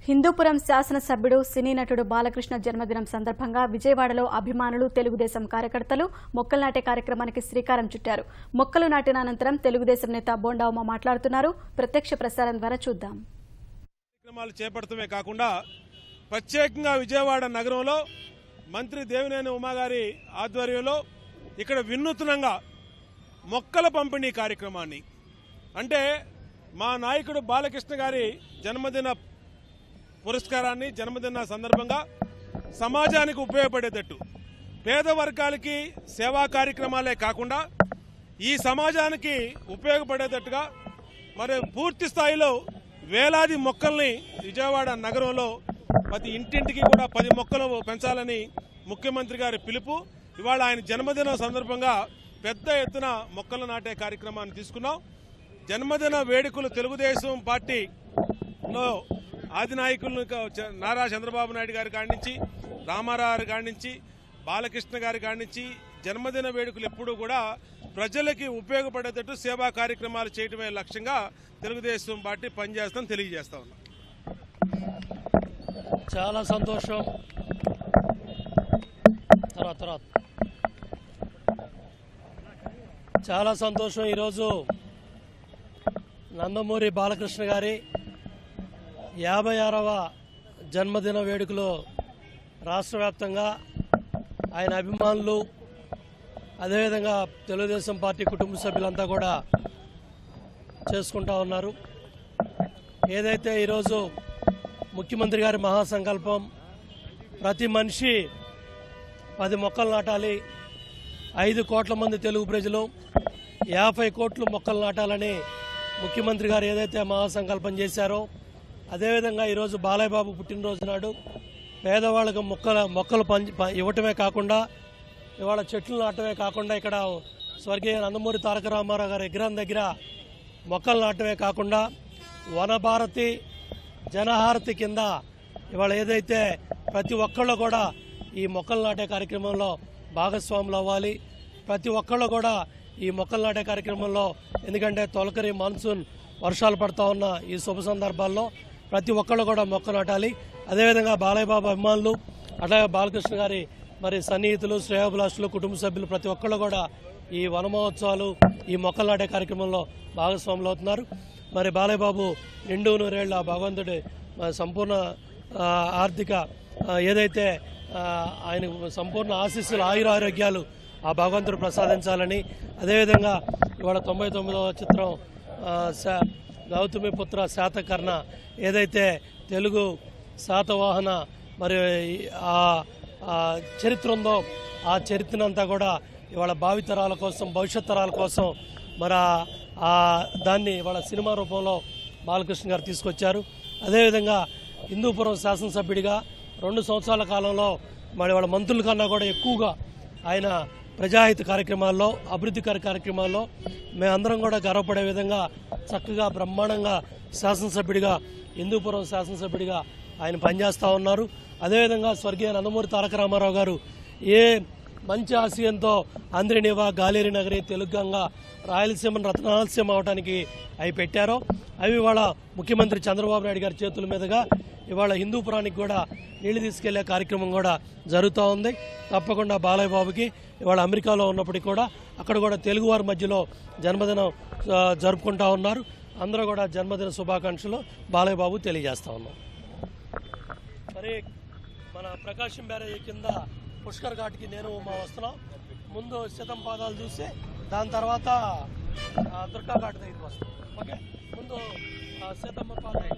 హిందూపురం శాసనసభ్యుడు సినీ నటుడు బాలకృష్ణ జన్మదినం సందర్భంగా విజయవాడలో అభిమానులు తెలుగుదేశం కార్యకర్తలు మొక్కలు నాటే కార్యక్రమానికి శ్రీకారం చుట్టారు. మొక్కలు నాటిన అనంతరం తెలుగుదేశం నేత బోండా ఉమ మాట్లాడుతున్నారు. ప్రత్యక్ష ప్రసారం ద్వారా చూద్దాం. కార్యక్రమాలు చేపడటమే కాకుండా ప్రత్యేకంగా విజయవాడ నగరంలో మంత్రి దేవినేని ఉమా గారి ఆధ్వర్యంలో ఇక్కడ వినూత్నంగా మొక్కల పంపిణీ కార్యక్రమాన్ని, అంటే మా నాయకుడు బాలకృష్ణ గారి జన్మదిన పురస్కారాన్ని జన్మదిన సందర్భంగా సమాజానికి ఉపయోగపడేటట్టు పేద వర్గాలకి సేవా కార్యక్రమాలే కాకుండా ఈ సమాజానికి ఉపయోగపడేటట్టుగా మరి పూర్తి స్థాయిలో వేలాది మొక్కల్ని విజయవాడ నగరంలో ప్రతి ఇంటింటికి కూడా 10 మొక్కలు పెంచాలని ముఖ్యమంత్రి గారి పిలుపు. ఇవాళ ఆయన జన్మదినం సందర్భంగా పెద్ద ఎత్తున మొక్కలు నాటే కార్యక్రమాన్ని తీసుకున్నాం. జన్మదిన వేడుకలు తెలుగుదేశం పార్టీలో ఆదినాయకులను నారా చంద్రబాబు నాయుడు గారి కాడి నుంచి, రామారావు గారి కాడి నుంచి, బాలకృష్ణ గారి కాడి నుంచి జన్మదిన వేడుకలు ఎప్పుడూ కూడా ప్రజలకి ఉపయోగపడేటట్టు సేవా కార్యక్రమాలు చేయడమే లక్ష్యంగా తెలుగుదేశం పార్టీ పనిచేస్తామని తెలియజేస్తా ఉన్నాం. చాలా సంతోషం. చాలా సంతోషం. ఈరోజు నందమూరి బాలకృష్ణ గారి 56వ జన్మదిన వేడుకలో రాష్ట్ర వ్యాప్తంగా ఆయన అభిమానులు, అదేవిధంగా తెలుగుదేశం పార్టీ కుటుంబ సభ్యులంతా కూడా చేసుకుంటా ఉన్నారు. ఏదైతే ఈరోజు ముఖ్యమంత్రి గారి మహాసంకల్పం ప్రతి మనిషి 10 మొక్కలు నాటాలి, 5 కోట్ల మంది తెలుగు ప్రజలు 50 కోట్లు మొక్కలు నాటాలని ముఖ్యమంత్రి గారు ఏదైతే మహాసంకల్పం చేశారో, అదేవిధంగా ఈరోజు బాలయ్య బాబు పుట్టినరోజు నాడు పేదవాళ్ళకు మొక్కలు ఇవ్వటమే కాకుండా ఇవాళ చెట్లు నాటమే కాకుండా ఇక్కడ స్వర్గీయ నందమూరి తారక రామారావు గారి విగ్రహం దగ్గర మొక్కలు నాటమే కాకుండా వనభారతి జనహారతి కింద ఇవాళ ఏదైతే ప్రతి ఒక్కళ్ళు కూడా ఈ మొక్కలు నాటే కార్యక్రమంలో భాగస్వాములు అవ్వాలి. ప్రతి ఒక్కళ్ళు కూడా ఈ మొక్కలు నాటే కార్యక్రమంలో, ఎందుకంటే తొలకరి మాన్సూన్ వర్షాలు పడతా ఉన్న ఈ శుభ సందర్భాల్లో ప్రతి ఒక్కళ్ళు కూడా మొక్క నాటాలి. అదేవిధంగా బాలయ్య బాబు అభిమానులు, అట్లాగే బాలకృష్ణ గారి మరి సన్నిహితులు, శ్రేయోభిలాషులు, కుటుంబ సభ్యులు ప్రతి ఒక్కళ్ళు కూడా ఈ వన మహోత్సవాలు, ఈ మొక్కలు నాటే కార్యక్రమంలో భాగస్వాములు అవుతున్నారు. మరి బాలయ్య బాబు నిండు నూరేళ్ల భగవంతుడి సంపూర్ణ ఆర్థిక ఏదైతే ఆయన సంపూర్ణ ఆశీస్సులు, ఆయురారోగ్యాలు ఆ భగవంతుడు ప్రసాదించాలని, అదేవిధంగా ఇవాళ 99వ చిత్రం గౌతమి పుత్ర శాతకర్ణ ఏదైతే తెలుగు శాతవాహన మరి ఆ చరిత్ర ఉందో ఆ చరిత్రనంతా కూడా ఇవాళ భావితరాల కోసం, భవిష్యత్ తరాల కోసం మరి దాన్ని ఇవాళ సినిమా రూపంలో బాలకృష్ణ గారు తీసుకొచ్చారు. అదేవిధంగా హిందూపురం శాసనసభ్యుడిగా 2 సంవత్సరాల కాలంలో మరి వాళ్ళ మంత్రుల కన్నా కూడా ఎక్కువగా ఆయన ప్రజాహిత కార్యక్రమాల్లో, అభివృద్ధి కార్యక్రమాల్లో మేమందరం కూడా గర్వపడే విధంగా చక్కగా బ్రహ్మాండంగా శాసనసభ్యుడిగా, హిందూపురం శాసనసభ్యుడిగా ఆయన పనిచేస్తూ ఉన్నారు. అదేవిధంగా స్వర్గీయ నందమూరి తారక రామారావు గారు ఏ మంచి ఆశయంతో ఆంధ్రనివా, గాలేరి నగరి, తెలుగంగా, రాయలసీమను రత్నాలసీమ అవడానికి అవి పెట్టారో అవి ఇవాళ ముఖ్యమంత్రి చంద్రబాబు నాయుడు గారి చేతుల మీదుగా ఇవాళ హిందూపురానికి కూడా నీళ్లు తీసుకెళ్లే కార్యక్రమం కూడా జరుగుతూ ఉంది. తప్పకుండా బాలయ్య బాబుకి ఇవాళ అమెరికాలో ఉన్నప్పటికీ కూడా అక్కడ కూడా తెలుగువారి మధ్యలో జన్మదినం జరుపుకుంటా ఉన్నారు. అందరూ కూడా జన్మదిన శుభాకాంక్షలు బాలయ్య బాబు తెలియజేస్తా ఉన్నాం. మరి మన ప్రకాశం బ్యారేజ్ కింద పుష్కర్ ఘాట్కి నేను మా వస్తున్నాం. ముందు శతం పాదాలు చూసి దాని తర్వాత దుర్గా ఘాట్ దగ్గరికి వస్తాం. ఓకే, ముందు శతమ్మ పాదాలు